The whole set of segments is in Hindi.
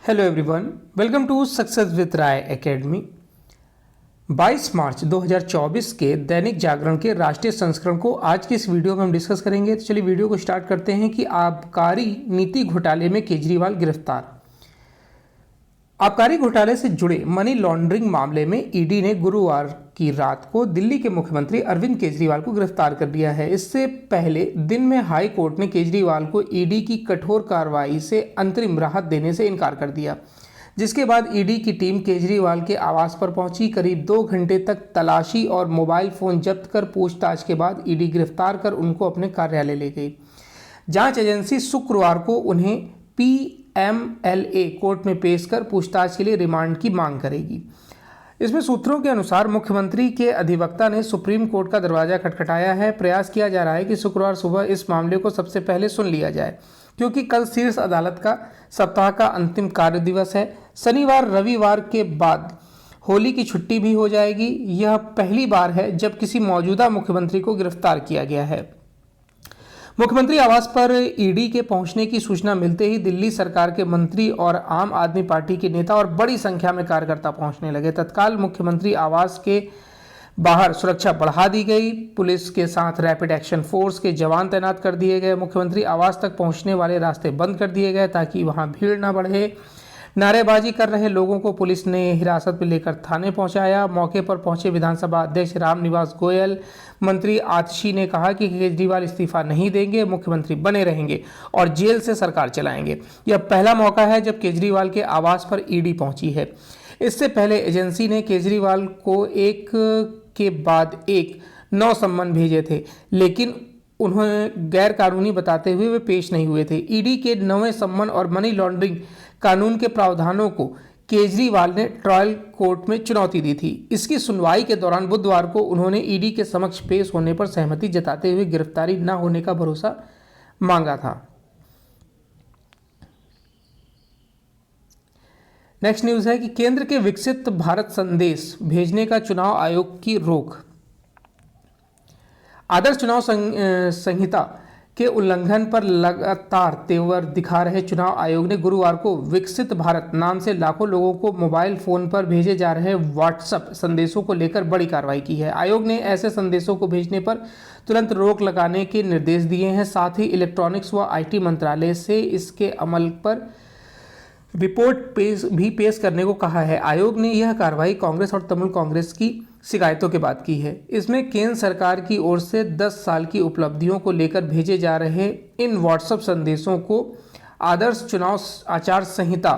Hello everyone, welcome to success with Rai academy. 22 मार्च 2024 के दैनिक जागरण के राष्ट्रीय संस्करण को आज की इस वीडियो में हम डिस्कस करेंगे। तो चलिए वीडियो को स्टार्ट करते हैं कि आबकारी नीति घोटाले में केजरीवाल गिरफ्तार। आबकारी घोटाले से जुड़े मनी लॉन्ड्रिंग मामले में ईडी ने गुरुवार की रात को दिल्ली के मुख्यमंत्री अरविंद केजरीवाल को गिरफ्तार कर लिया है। इससे पहले दिन में हाई कोर्ट ने केजरीवाल को ईडी की कठोर कार्रवाई से अंतरिम राहत देने से इनकार कर दिया, जिसके बाद ईडी की टीम केजरीवाल के आवास पर पहुंची। करीब 2 घंटे तक तलाशी और मोबाइल फोन जब्त कर पूछताछ के बाद ईडी गिरफ्तार कर उनको अपने कार्यालय ले गई। जांच एजेंसी शुक्रवार को उन्हें पीएमएलए कोर्ट में पेश कर पूछताछ के लिए रिमांड की मांग करेगी। इसमें सूत्रों के अनुसार मुख्यमंत्री के अधिवक्ता ने सुप्रीम कोर्ट का दरवाजा खटखटाया है। प्रयास किया जा रहा है कि शुक्रवार सुबह इस मामले को सबसे पहले सुन लिया जाए, क्योंकि कल शीर्ष अदालत का सप्ताह का अंतिम कार्य दिवस है। शनिवार रविवार के बाद होली की छुट्टी भी हो जाएगी। यह पहली बार है जब किसी मौजूदा मुख्यमंत्री को गिरफ्तार किया गया है। मुख्यमंत्री आवास पर ईडी के पहुंचने की सूचना मिलते ही दिल्ली सरकार के मंत्री और आम आदमी पार्टी के नेता और बड़ी संख्या में कार्यकर्ता पहुंचने लगे। तत्काल मुख्यमंत्री आवास के बाहर सुरक्षा बढ़ा दी गई। पुलिस के साथ रैपिड एक्शन फोर्स के जवान तैनात कर दिए गए। मुख्यमंत्री आवास तक पहुंचने वाले रास्ते बंद कर दिए गए ताकि वहां भीड़ न बढ़े। नारेबाजी कर रहे लोगों को पुलिस ने हिरासत में लेकर थाने पहुंचाया। मौके पर पहुंचे विधानसभा अध्यक्ष रामनिवास गोयल, मंत्री आतिशी ने कहा कि केजरीवाल इस्तीफा नहीं देंगे, मुख्यमंत्री बने रहेंगे और जेल से सरकार चलाएंगे। यह पहला मौका है जब केजरीवाल के आवास पर ईडी पहुंची है। इससे पहले एजेंसी ने केजरीवाल को एक के बाद एक 9 सम्मन भेजे थे, लेकिन उन्हें गैर कानूनी बताते हुए वे पेश नहीं हुए थे। ईडी के 9वें सम्मन और मनी लॉन्ड्रिंग कानून के प्रावधानों को केजरीवाल ने ट्रायल कोर्ट में चुनौती दी थी। इसकी सुनवाई के दौरान बुधवार को उन्होंने ईडी के समक्ष पेश होने पर सहमति जताते हुए गिरफ्तारी न होने का भरोसा मांगा था। नेक्स्ट न्यूज है कि केंद्र के विकसित भारत संदेश भेजने का चुनाव आयोग की रोक। आदर्श चुनाव संहिता के उल्लंघन पर लगातार तेवर दिखा रहे चुनाव आयोग ने गुरुवार को विकसित भारत नाम से लाखों लोगों को मोबाइल फोन पर भेजे जा रहे व्हाट्सएप संदेशों को लेकर बड़ी कार्रवाई की है। आयोग ने ऐसे संदेशों को भेजने पर तुरंत रोक लगाने के निर्देश दिए हैं। साथ ही इलेक्ट्रॉनिक्स व आईटी मंत्रालय से इसके अमल पर रिपोर्ट पेश करने को कहा है। आयोग ने यह कार्रवाई कांग्रेस और तृणमूल कांग्रेस की शिकायतों के बाद की है। इसमें केंद्र सरकार की ओर से 10 साल की उपलब्धियों को लेकर भेजे जा रहे इन व्हाट्सएप संदेशों को आदर्श चुनाव आचार संहिता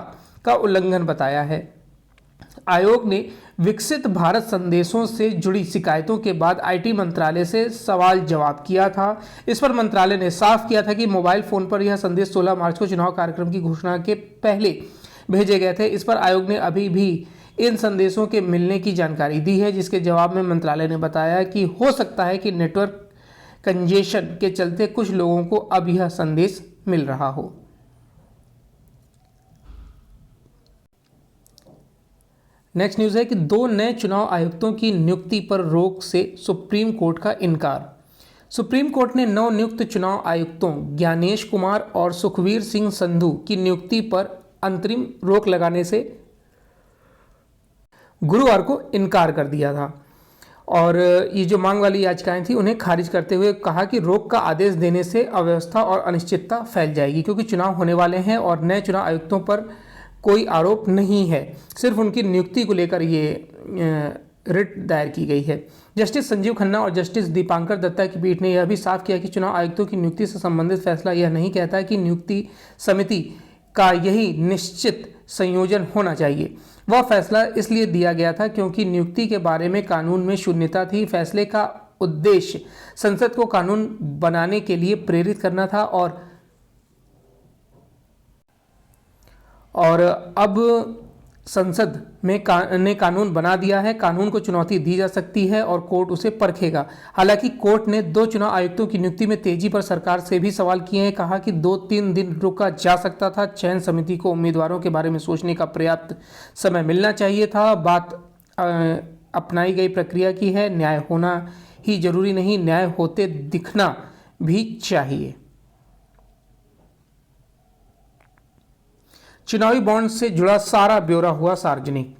का उल्लंघन बताया है। आयोग ने विकसित भारत संदेशों से जुड़ी शिकायतों के बाद आईटी मंत्रालय से सवाल जवाब किया था। इस पर मंत्रालय ने साफ किया था कि मोबाइल फोन पर यह संदेश 16 मार्च को चुनाव कार्यक्रम की घोषणा के पहले भेजे गए थे। इस पर आयोग ने अभी भी इन संदेशों के मिलने की जानकारी दी है, जिसके जवाब में मंत्रालय ने बताया कि हो सकता है कि नेटवर्क कंजेशन के चलते कुछ लोगों को अब यह संदेश मिल रहा हो। नेक्स्ट न्यूज है कि 2 नए चुनाव आयुक्तों की नियुक्ति पर रोक से सुप्रीम कोर्ट का इनकार। सुप्रीम कोर्ट ने नवनियुक्त चुनाव आयुक्तों ज्ञानेश कुमार और सुखवीर सिंह संधू की नियुक्ति पर अंतरिम रोक लगाने से गुरुवार को इनकार कर दिया था और ये जो मांग वाली याचिकाएं थी उन्हें खारिज करते हुए कहा कि रोक का आदेश देने से अव्यवस्था और अनिश्चितता फैल जाएगी, क्योंकि चुनाव होने वाले हैं और नए चुनाव आयुक्तों पर कोई आरोप नहीं है, सिर्फ उनकी नियुक्ति को लेकर ये रिट दायर की गई है। जस्टिस संजीव खन्ना और जस्टिस दीपांकर दत्ता की पीठ ने यह भी साफ किया कि चुनाव आयुक्तों की नियुक्ति से संबंधित फैसला यह नहीं कहता कि नियुक्ति समिति का यही निश्चित संयोजन होना चाहिए। वह फैसला इसलिए दिया गया था क्योंकि नियुक्ति के बारे में कानून में शून्यता थी। फैसले का उद्देश्य संसद को कानून बनाने के लिए प्रेरित करना था और अब संसद में ने कानून बना दिया है। कानून को चुनौती दी जा सकती है और कोर्ट उसे परखेगा। हालांकि कोर्ट ने 2 चुनाव आयुक्तों की नियुक्ति में तेजी पर सरकार से भी सवाल किए हैं। कहा कि 2-3 दिन रुका जा सकता था। चयन समिति को उम्मीदवारों के बारे में सोचने का पर्याप्त समय मिलना चाहिए था। बात अपनाई गई प्रक्रिया की है। न्याय होना ही जरूरी नहीं, न्याय होते दिखना भी चाहिए। चुनावी बॉन्ड से जुड़ा सारा ब्यौरा हुआ सार्वजनिक।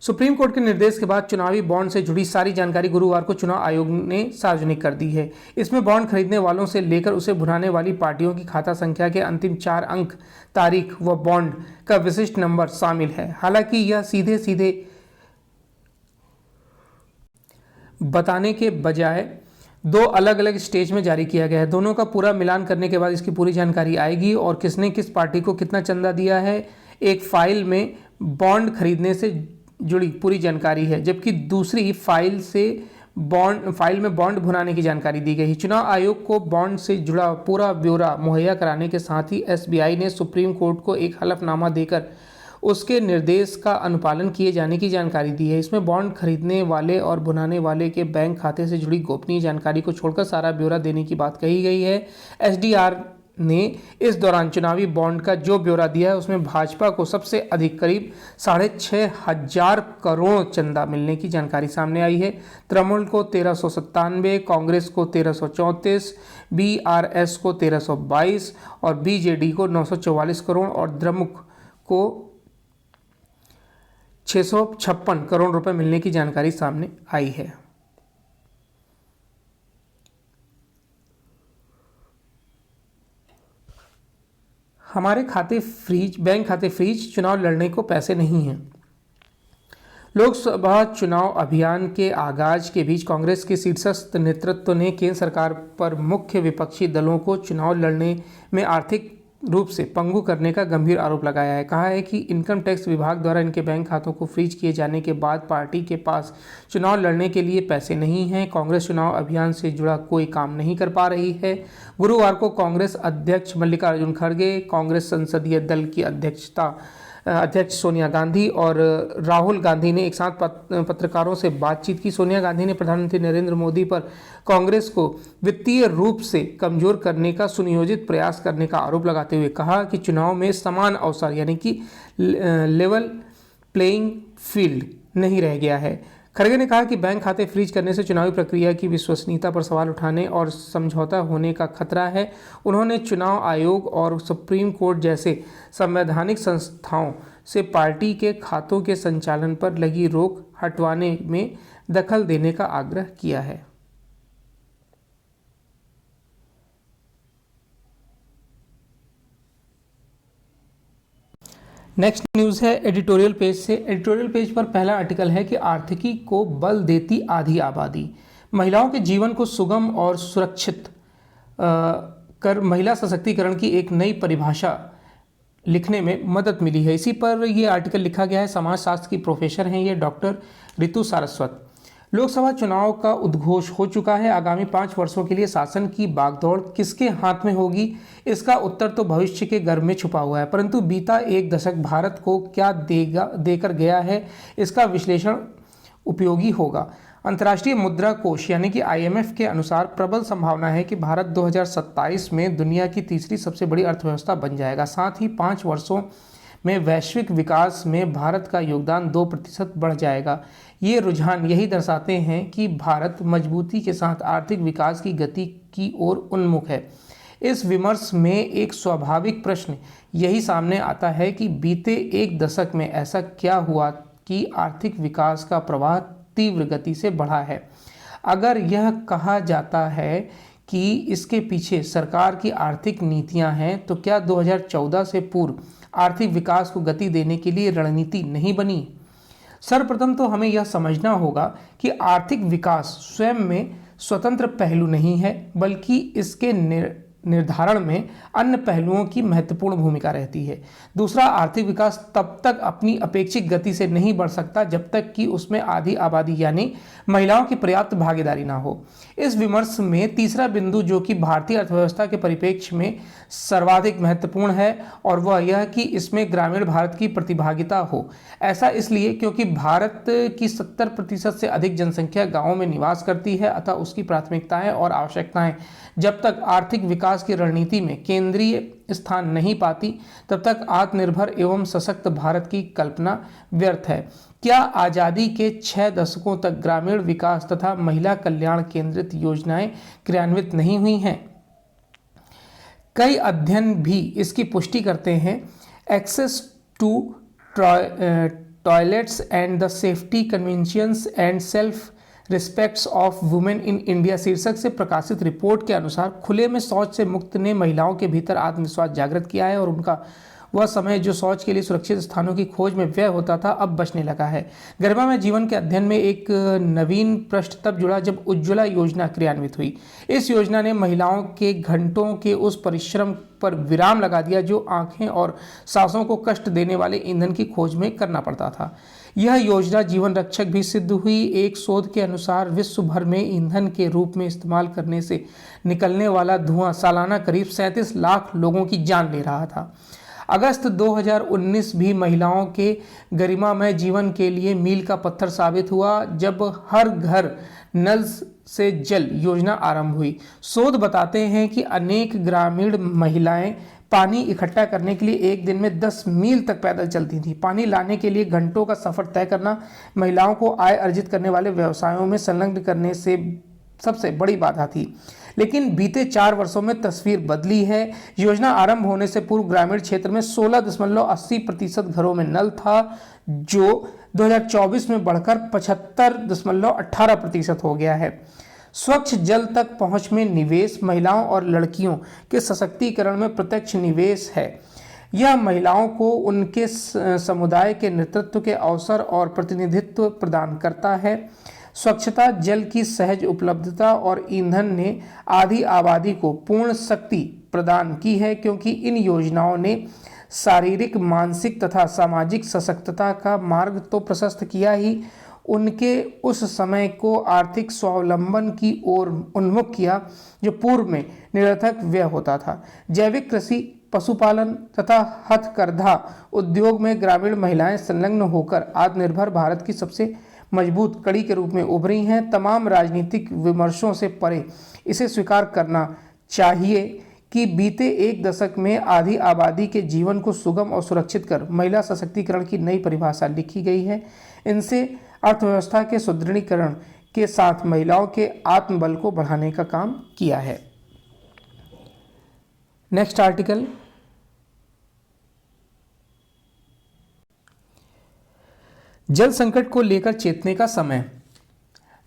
सुप्रीम कोर्ट के निर्देश के बाद चुनावी बॉन्ड से जुड़ी सारी जानकारी गुरुवार को चुनाव आयोग ने सार्वजनिक कर दी है। इसमें बॉन्ड खरीदने वालों से लेकर उसे भुनाने वाली पार्टियों की खाता संख्या के अंतिम 4 अंक, तारीख व बॉन्ड का विशिष्ट नंबर शामिल है। हालांकि यह सीधे सीधे बताने के बजाय 2 अलग अलग स्टेज में जारी किया गया है। दोनों का पूरा मिलान करने के बाद इसकी पूरी जानकारी आएगी और किसने किस पार्टी को कितना चंदा दिया है। एक फाइल में बॉन्ड खरीदने से जुड़ी पूरी जानकारी है, जबकि दूसरी फाइल में बॉन्ड भुनाने की जानकारी दी गई। चुनाव आयोग को बॉन्ड से जुड़ा पूरा ब्यौरा मुहैया कराने के साथ ही एसबीआई ने सुप्रीम कोर्ट को एक हलफनामा देकर उसके निर्देश का अनुपालन किए जाने की जानकारी दी है। इसमें बॉन्ड खरीदने वाले और भुनाने वाले के बैंक खाते से जुड़ी गोपनीय जानकारी को छोड़कर सारा ब्यौरा देने की बात कही गई है। एसडीआर ने इस दौरान चुनावी बॉन्ड का जो ब्यौरा दिया है उसमें भाजपा को सबसे अधिक करीब 6,500 करोड़ चंदा मिलने की जानकारी सामने आई है। तृणमूल को 1397, कांग्रेस को 1334, बीआरएस को 1322 और बीजेडी को 944 करोड़ और द्रमुक को 656 करोड़ रुपए मिलने की जानकारी सामने आई है। हमारे खाते फ्रीज, बैंक खाते फ्रीज, चुनाव लड़ने को पैसे नहीं हैं। लोकसभा चुनाव अभियान के आगाज के बीच कांग्रेस के शीर्षस्थ नेतृत्व ने केंद्र सरकार पर मुख्य विपक्षी दलों को चुनाव लड़ने में आर्थिक रूप से पंगु करने का गंभीर आरोप लगाया है। कहा है कि इनकम टैक्स विभाग द्वारा इनके बैंक खातों को फ्रीज किए जाने के बाद पार्टी के पास चुनाव लड़ने के लिए पैसे नहीं हैं। कांग्रेस चुनाव अभियान से जुड़ा कोई काम नहीं कर पा रही है। गुरुवार को कांग्रेस अध्यक्ष मल्लिकार्जुन खड़गे, कांग्रेस संसदीय दल की अध्यक्ष सोनिया गांधी और राहुल गांधी ने एक साथ पत्रकारों से बातचीत की। सोनिया गांधी ने प्रधानमंत्री नरेंद्र मोदी पर कांग्रेस को वित्तीय रूप से कमजोर करने का सुनियोजित प्रयास करने का आरोप लगाते हुए कहा कि चुनाव में समान अवसर यानी कि लेवल प्लेइंग फील्ड नहीं रह गया है। खड़गे ने कहा कि बैंक खाते फ्रीज करने से चुनावी प्रक्रिया की विश्वसनीयता पर सवाल उठाने और समझौता होने का खतरा है। उन्होंने चुनाव आयोग और सुप्रीम कोर्ट जैसे संवैधानिक संस्थाओं से पार्टी के खातों के संचालन पर लगी रोक हटवाने में दखल देने का आग्रह किया है। नेक्स्ट न्यूज़ है एडिटोरियल पेज से। एडिटोरियल पेज पर पहला आर्टिकल है कि आर्थिकी को बल देती आधी आबादी, महिलाओं के जीवन को सुगम और सुरक्षित कर महिला सशक्तिकरण की एक नई परिभाषा लिखने में मदद मिली है। इसी पर यह आर्टिकल लिखा गया है। समाजशास्त्र की प्रोफेसर हैं ये डॉक्टर ऋतु सारस्वत। लोकसभा चुनाव का उद्घोष हो चुका है। आगामी 5 वर्षों के लिए शासन की बागडोर किसके हाथ में होगी, इसका उत्तर तो भविष्य के गर्भ में छुपा हुआ है, परंतु बीता एक दशक भारत को क्या देकर गया है, इसका विश्लेषण उपयोगी होगा। अंतर्राष्ट्रीय मुद्रा कोष यानी कि IMF के अनुसार प्रबल संभावना है कि भारत 2027 में दुनिया की तीसरी सबसे बड़ी अर्थव्यवस्था बन जाएगा। साथ ही 5 वर्षों में वैश्विक विकास में भारत का योगदान 2% बढ़ जाएगा। ये रुझान यही दर्शाते हैं कि भारत मजबूती के साथ आर्थिक विकास की गति की ओर उन्मुख है। इस विमर्श में एक स्वाभाविक प्रश्न यही सामने आता है कि बीते एक दशक में ऐसा क्या हुआ कि आर्थिक विकास का प्रवाह तीव्र गति से बढ़ा है। अगर यह कहा जाता है कि इसके पीछे सरकार की आर्थिक नीतियां हैं, तो क्या 2014 से पूर्व आर्थिक विकास को गति देने के लिए रणनीति नहीं बनी? सर्वप्रथम तो हमें यह समझना होगा कि आर्थिक विकास स्वयं में स्वतंत्र पहलू नहीं है, बल्कि इसके निर्धारण में अन्य पहलुओं की महत्वपूर्ण भूमिका रहती है। दूसरा, आर्थिक विकास तब तक अपनी अपेक्षित गति से नहीं बढ़ सकता जब तक कि उसमें आधी आबादी यानी महिलाओं की पर्याप्त भागीदारी ना हो। इस विमर्श में तीसरा बिंदु जो कि भारतीय अर्थव्यवस्था के परिप्रेक्ष्य में सर्वाधिक महत्वपूर्ण है और वह यह कि इसमें ग्रामीण भारत की प्रतिभागिता हो। ऐसा इसलिए क्योंकि भारत की 70% से अधिक जनसंख्या गाँवों में निवास करती है, अतः उसकी प्राथमिकताएं और आवश्यकताएं जब तक आर्थिक विकास की रणनीति में केंद्रीय स्थान नहीं पाती, तब तक आत्मनिर्भर एवं सशक्त भारत की कल्पना व्यर्थ है। क्या आज़ादी के 6 दशकों तक ग्रामीण विकास तथा महिला कल्याण केंद्रित योजनाएं क्रियान्वित नहीं हुई हैं? कई अध्ययन भी इसकी पुष्टि करते हैं। Access to toilets and the safety conventions and self respects of women in India शीर्षक से प्रकाशित रिपोर्ट के अनुसार खुले में शौच से मुक्त ने महिलाओं के भीतर आत्मविश्वास जागृत किया है और उनका वह समय जो शौच के लिए सुरक्षित स्थानों की खोज में व्यय होता था अब बचने लगा है। गरिमा में जीवन के अध्ययन में एक नवीन पृष्ठ तब जुड़ा जब उज्ज्वला योजना क्रियान्वित हुई। इस योजना ने महिलाओं के घंटों के उस परिश्रम पर विराम लगा दिया जो आंखें और सांसों को कष्ट देने वाले ईंधन की खोज में करना पड़ता था। यह योजना जीवन रक्षक भी सिद्ध हुई। एक शोध के अनुसार विश्व भर में ईंधन के रूप में इस्तेमाल करने से निकलने वाला धुआं सालाना करीब 37 लाख लोगों की जान ले रहा था। अगस्त 2019 भी महिलाओं के गरिमामय जीवन के लिए मील का पत्थर साबित हुआ जब हर घर नल से जल योजना आरंभ हुई। शोध बताते हैं कि अनेक ग्रामीण महिलाएं पानी इकट्ठा करने के लिए एक दिन में 10 मील तक पैदल चलती थी। पानी लाने के लिए घंटों का सफर तय करना महिलाओं को आय अर्जित करने वाले व्यवसायों में संलग्न करने से सबसे बड़ी बाधा थी। लेकिन बीते 4 वर्षों में तस्वीर बदली है। योजना आरंभ होने से पूर्व ग्रामीण क्षेत्र में 16.80% घरों में नल था, जो 2024 में बढ़कर 75.18% हो गया है। स्वच्छ जल तक पहुंच में निवेश महिलाओं और लड़कियों के सशक्तिकरण में प्रत्यक्ष निवेश है। यह महिलाओं को उनके समुदाय के नेतृत्व के अवसर और प्रतिनिधित्व प्रदान करता है। स्वच्छता, जल की सहज उपलब्धता और ईंधन ने आधी आबादी को पूर्ण शक्ति प्रदान की है, क्योंकि इन योजनाओं ने शारीरिक, मानसिक तथा सामाजिक सशक्तता का मार्ग तो प्रशस्त किया ही, उनके उस समय को आर्थिक स्वावलंबन की ओर उन्मुख किया जो पूर्व में निरर्थक व्यय होता था। जैविक कृषि, पशुपालन तथा हथकरघा उद्योग में ग्रामीण महिलाएं संलग्न होकर आत्मनिर्भर भारत की सबसे मजबूत कड़ी के रूप में उभरी हैं। तमाम राजनीतिक विमर्शों से परे इसे स्वीकार करना चाहिए कि बीते एक दशक में आधी आबादी के जीवन को सुगम और सुरक्षित कर महिला सशक्तिकरण की नई परिभाषा लिखी गई है। इनसे अर्थव्यवस्था के सुदृढ़ीकरण के साथ महिलाओं के आत्मबल को बढ़ाने का काम किया है। नेक्स्ट आर्टिकल, जल संकट को लेकर चेतने का समय।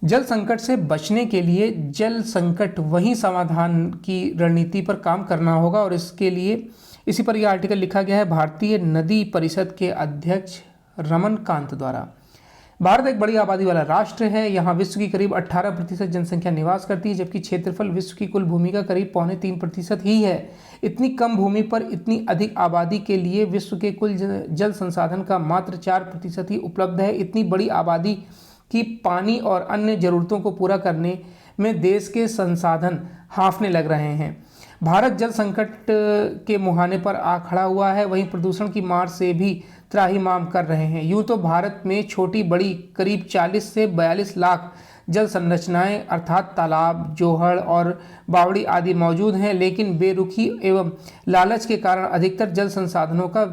जल संकट से बचने के लिए जल संकट वही समाधान की रणनीति पर काम करना होगा और इसके लिए इसी पर यह आर्टिकल लिखा गया है भारतीय नदी परिषद के अध्यक्ष रमन कांत द्वारा। भारत एक बड़ी आबादी वाला राष्ट्र है। यहाँ विश्व की करीब 18% जनसंख्या निवास करती है, जबकि क्षेत्रफल विश्व की कुल भूमि का करीब 2.75% ही है। इतनी कम भूमि पर इतनी अधिक आबादी के लिए विश्व के कुल जल संसाधन का मात्र 4% ही उपलब्ध है। इतनी बड़ी आबादी की पानी और अन्य जरूरतों को पूरा करने में देश के संसाधन हांफने लग रहे हैं। भारत जल संकट के मुहाने पर आ खड़ा हुआ है, वहीं प्रदूषण की मार से भी त्राहिमाम कर रहे हैं। यूँ तो भारत में छोटी बड़ी करीब 40 से 42 लाख जल संरचनाएं अर्थात तालाब, जोहड़ और बावड़ी आदि मौजूद हैं, लेकिन बेरुखी एवं लालच के कारण अधिकतर जल संसाधनों का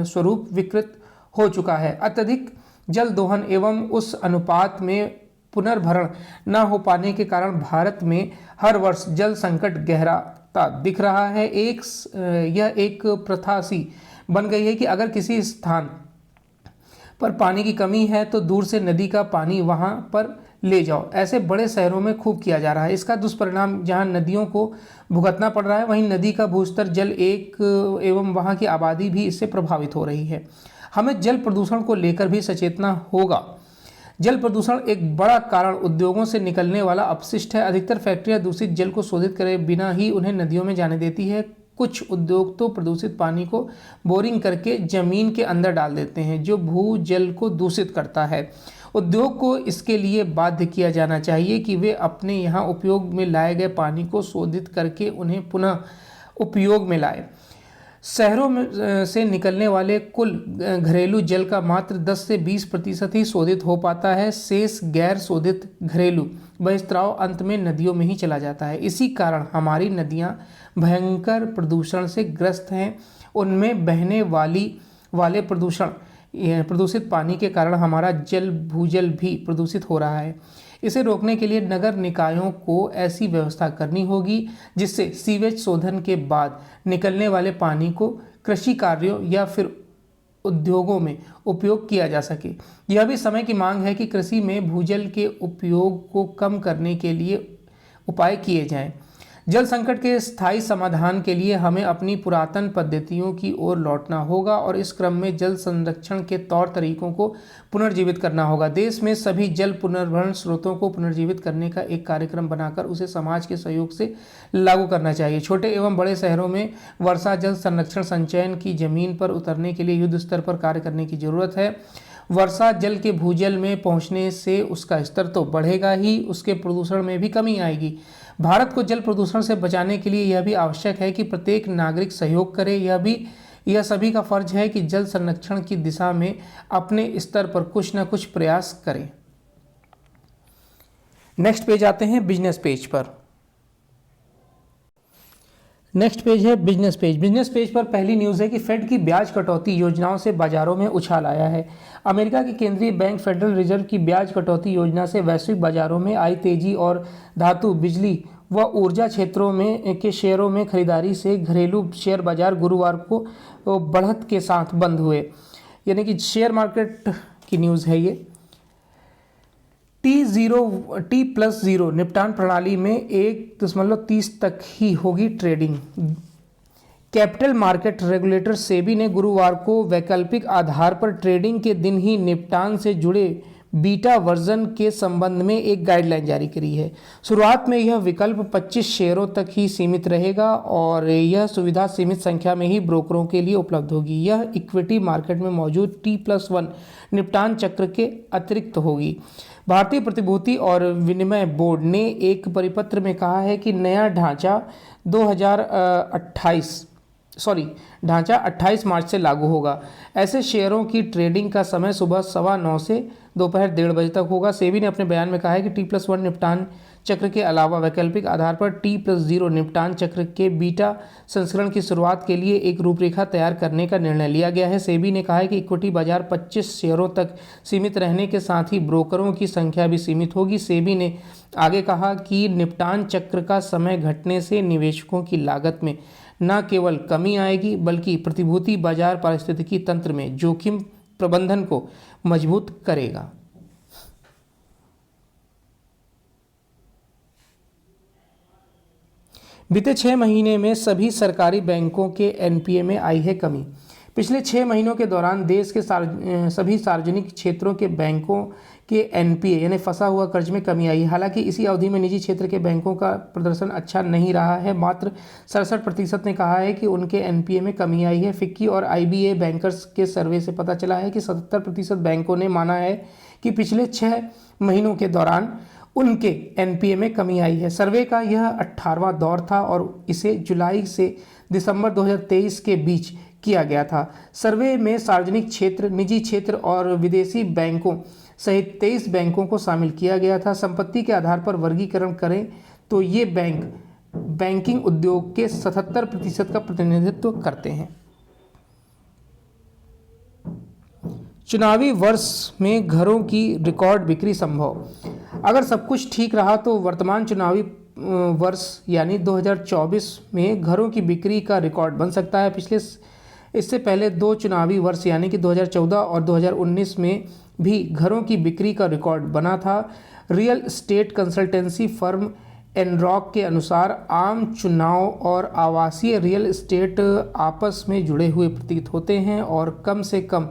स्वरूप विकृत हो चुका है। अत्यधिक जल दोहन एवं उस अनुपात में पुनर्भरण न हो पाने के कारण भारत में हर वर्ष जल संकट गहराता दिख रहा है। यह एक प्रथा सी बन गई है कि अगर किसी स्थान पर पानी की कमी है तो दूर से नदी का पानी वहां पर ले जाओ। ऐसे बड़े शहरों में खूब किया जा रहा है। इसका दुष्परिणाम जहां नदियों को भुगतना पड़ रहा है, वहीं नदी का भूस्तर जल एवं वहां की आबादी भी इससे प्रभावित हो रही है। हमें जल प्रदूषण को लेकर भी सचेतना होगा। जल प्रदूषण एक बड़ा कारण उद्योगों से निकलने वाला अपशिष्ट है। अधिकतर फैक्ट्रियां दूषित जल को शोधित करे बिना ही उन्हें नदियों में जाने देती है। कुछ उद्योग तो प्रदूषित पानी को बोरिंग करके जमीन के अंदर डाल देते हैं, जो भूजल को दूषित करता है। उद्योग को इसके लिए बाध्य किया जाना चाहिए कि वे अपने यहाँ उपयोग में लाए गए पानी को शोधित करके उन्हें पुनः उपयोग में लाए। शहरों में से निकलने वाले कुल घरेलू जल का मात्र 10 से 20% ही शोधित हो पाता है। शेष गैर शोधित घरेलू बहिस्त्राव अंत में नदियों में ही चला जाता है। इसी कारण हमारी नदियां भयंकर प्रदूषण से ग्रस्त हैं। उनमें बहने वाले प्रदूषित पानी के कारण हमारा भूजल भी प्रदूषित हो रहा है। इसे रोकने के लिए नगर निकायों को ऐसी व्यवस्था करनी होगी जिससे सीवेज शोधन के बाद निकलने वाले पानी को कृषि कार्यों या फिर उद्योगों में उपयोग किया जा सके। यह भी समय की मांग है कि कृषि में भूजल के उपयोग को कम करने के लिए उपाय किए जाएं। जल संकट के स्थायी समाधान के लिए हमें अपनी पुरातन पद्धतियों की ओर लौटना होगा और इस क्रम में जल संरक्षण के तौर तरीकों को पुनर्जीवित करना होगा। देश में सभी जल पुनर्भरण स्रोतों को पुनर्जीवित करने का एक कार्यक्रम बनाकर उसे समाज के सहयोग से लागू करना चाहिए। छोटे एवं बड़े शहरों में वर्षा जल संरक्षण संचयन की जमीन पर उतरने के लिए युद्ध स्तर पर कार्य करने की जरूरत है। वर्षा जल के भूजल में पहुंचने से उसका स्तर तो बढ़ेगा ही, उसके प्रदूषण में भी कमी आएगी। भारत को जल प्रदूषण से बचाने के लिए यह भी आवश्यक है कि प्रत्येक नागरिक सहयोग करे। यह सभी का फर्ज है कि जल संरक्षण की दिशा में अपने स्तर पर कुछ न कुछ प्रयास करें। नेक्स्ट पेज आते हैं बिजनेस पेज पर। नेक्स्ट पेज है बिजनेस पेज। बिजनेस पेज पर पहली न्यूज़ है कि फेड की ब्याज कटौती योजनाओं से बाजारों में उछाल आया है। अमेरिका की केंद्रीय बैंक फेडरल रिजर्व की ब्याज कटौती योजना से वैश्विक बाजारों में आई तेजी और धातु, बिजली व ऊर्जा क्षेत्रों में के शेयरों में खरीदारी से घरेलू शेयर बाजार गुरुवार को बढ़त के साथ बंद हुए। यानी कि शेयर मार्केट की न्यूज़ है ये। T+0 निपटान प्रणाली में 1.30 तक ही होगी trading. Capital market regulator SEBI ने गुरुवार को वैकल्पिक आधार पर ट्रेडिंग के दिन ही निपटान से जुड़े बीटा वर्जन के संबंध में एक गाइडलाइन जारी करी है। शुरुआत में यह विकल्प 25 शेयरों तक ही सीमित रहेगा और यह सुविधा सीमित संख्या में ही ब्रोकरों के लिए उपलब्ध होगी। यह इक्विटी मार्केट में मौजूद T+1 निपटान चक्र के अतिरिक्त होगी। भारतीय प्रतिभूति और विनिमय बोर्ड ने एक परिपत्र में कहा है कि नया ढांचा 28 मार्च से लागू होगा। ऐसे शेयरों की ट्रेडिंग का समय सुबह 9:15 से दोपहर 1:30 बजे तक होगा। सेबी ने अपने बयान में कहा है कि T+1 निपटान चक्र के अलावा वैकल्पिक आधार पर T+0 निपटान चक्र के बीटा संस्करण की शुरुआत के लिए एक रूपरेखा तैयार करने का निर्णय लिया गया है। सेबी ने कहा है कि इक्विटी बाजार 25 शेयरों तक सीमित रहने के साथ ही ब्रोकरों की संख्या भी सीमित होगी। सेबी ने आगे कहा कि निपटान चक्र का समय घटने से निवेशकों की लागत में न केवल कमी आएगी बल्कि प्रतिभूति बाजार पारिस्थितिकी तंत्र में जोखिम प्रबंधन को मजबूत करेगा। बीते 6 महीने में सभी सरकारी बैंकों के एनपीए में आई है कमी। पिछले 6 महीनों के दौरान देश के सभी सार्वजनिक क्षेत्रों के बैंकों के एनपीए यानी फंसा हुआ कर्ज में कमी आई। हालांकि इसी अवधि में निजी क्षेत्र के बैंकों का प्रदर्शन अच्छा नहीं रहा है। मात्र 67% ने कहा है कि उनके एनपीए में कमी आई है। फिक्की और आईबीए बैंकर्स के सर्वे से पता चला है कि 77% बैंकों ने माना है कि पिछले 6 महीनों के दौरान उनके एनपीए में कमी आई है। सर्वे का यह 18वां दौर था और इसे जुलाई से दिसंबर 2023 के बीच किया गया था। सर्वे में सार्वजनिक क्षेत्र, निजी क्षेत्र और विदेशी बैंकों सहित 23 बैंकों को शामिल किया गया था। संपत्ति के आधार पर वर्गीकरण करें तो ये बैंक बैंकिंग उद्योग के 77% का प्रतिनिधित्व करते हैं। चुनावी वर्ष में घरों की रिकॉर्ड बिक्री संभव। अगर सब कुछ ठीक रहा तो वर्तमान चुनावी वर्ष यानी 2024 में घरों की बिक्री का रिकॉर्ड बन सकता है। इससे पहले 2 चुनावी वर्ष यानी कि 2014 और 2019 में भी घरों की बिक्री का रिकॉर्ड बना था। Real estate consultancy firm Anarock के अनुसार आम चुनाव और आवासीय रियल एस्टेट आपस में जुड़े हुए प्रतीत होते हैं और कम से कम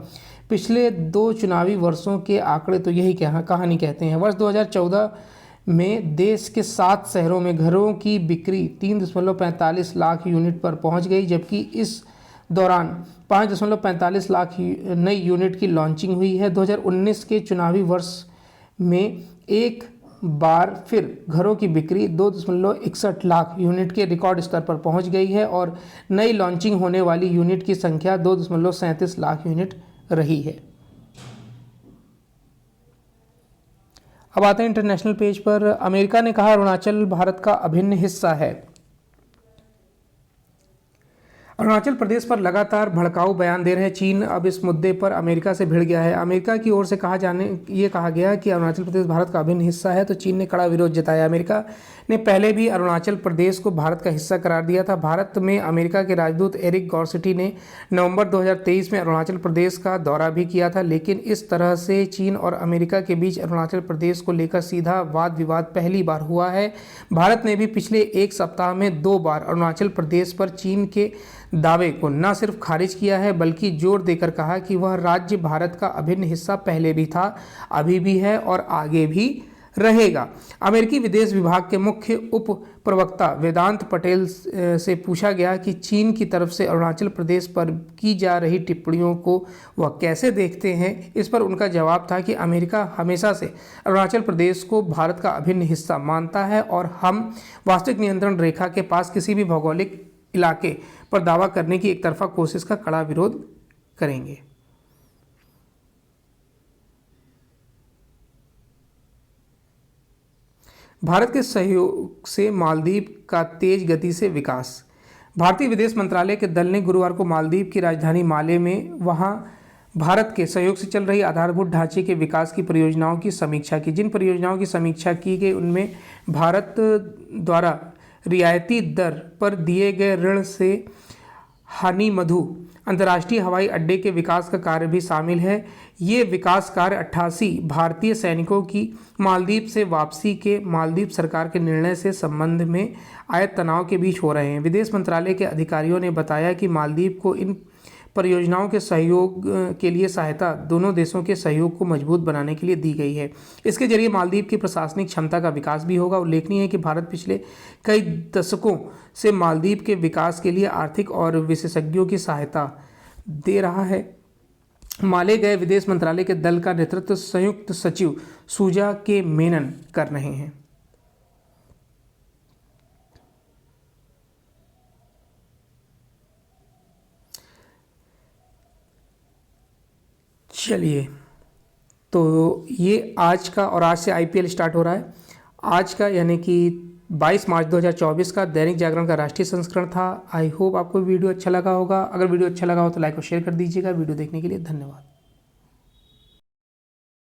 पिछले 2 चुनावी वर्षों के आंकड़े तो यही कहानी कहते हैं। वर्ष 2014 में देश के 7 शहरों में घरों की बिक्री 3.45 लाख यूनिट पर पहुंच गई, जबकि इस दौरान 5.45 लाख नई यूनिट की लॉन्चिंग हुई है। 2019 के चुनावी वर्ष में एक बार फिर घरों की बिक्री 2.61 लाख यूनिट के रिकॉर्ड स्तर पर पहुंच गई है और नई लॉन्चिंग होने वाली यूनिट की संख्या 2.37 लाख यूनिट रही है। अब आते हैं इंटरनेशनल पेज पर। अमेरिका ने कहा अरुणाचल भारत का अभिन्न हिस्सा है। अरुणाचल प्रदेश पर लगातार भड़काऊ बयान दे रहे चीन अब इस मुद्दे पर अमेरिका से भिड़ गया है। अमेरिका की ओर से कहा गया कि अरुणाचल प्रदेश भारत का अभिन्न हिस्सा है, तो चीन ने कड़ा विरोध जताया। अमेरिका ने पहले भी अरुणाचल प्रदेश को भारत का हिस्सा करार दिया था। भारत में अमेरिका के राजदूत एरिक गॉर्सिटी ने नवंबर 2023 में अरुणाचल प्रदेश का दौरा भी किया था, लेकिन इस तरह से चीन और अमेरिका के बीच अरुणाचल प्रदेश को लेकर सीधा वाद विवाद पहली बार हुआ है। भारत ने भी पिछले एक सप्ताह में 2 बार अरुणाचल प्रदेश पर चीन के दावे को न सिर्फ खारिज किया है, बल्कि जोर देकर कहा कि वह राज्य भारत का अभिन्न हिस्सा पहले भी था, अभी भी है और आगे भी रहेगा। अमेरिकी विदेश विभाग के मुख्य उप प्रवक्ता वेदांत पटेल से पूछा गया कि चीन की तरफ से अरुणाचल प्रदेश पर की जा रही टिप्पणियों को वह कैसे देखते हैं। इस पर उनका जवाब था कि अमेरिका हमेशा से अरुणाचल प्रदेश को भारत का अभिन्न हिस्सा मानता है और हम वास्तविक नियंत्रण रेखा के पास किसी भी भौगोलिक इलाके पर दावा करने की एक तरफा कोशिश का कड़ा विरोध करेंगे। भारत के सहयोग से मालदीव का तेज गति से विकास। भारतीय विदेश मंत्रालय के दल ने गुरुवार को मालदीव की राजधानी माले में वहां भारत के सहयोग से चल रही आधारभूत ढांचे के विकास की परियोजनाओं की समीक्षा की। जिन परियोजनाओं की समीक्षा की गई उनमें भारत द्वारा रियायती दर पर दिए गए ऋण से हानीमधु अंतर्राष्ट्रीय हवाई अड्डे के विकास का कार्य भी शामिल है। ये विकास कार्य 88 भारतीय सैनिकों की मालदीव से वापसी के मालदीव सरकार के निर्णय से संबंध में आए तनाव के बीच हो रहे हैं। विदेश मंत्रालय के अधिकारियों ने बताया कि मालदीव को इन परियोजनाओं के सहयोग के लिए सहायता दोनों देशों के सहयोग को मजबूत बनाने के लिए दी गई है। इसके जरिए मालदीव की प्रशासनिक क्षमता का विकास भी होगा। उल्लेखनीय है कि भारत पिछले कई दशकों से मालदीव के विकास के लिए आर्थिक और विशेषज्ञों की सहायता दे रहा है। माले गए विदेश मंत्रालय के दल का नेतृत्व संयुक्त सचिव सुजा के मेनन कर रहे हैं। चलिए, तो ये आज का, और आज से आईपीएल स्टार्ट हो रहा है। आज का यानी कि 22 मार्च 2024 का दैनिक जागरण का राष्ट्रीय संस्करण था। आई होप आपको वीडियो अच्छा लगा होगा। अगर वीडियो अच्छा लगा हो तो लाइक और शेयर कर दीजिएगा। वीडियो देखने के लिए धन्यवाद।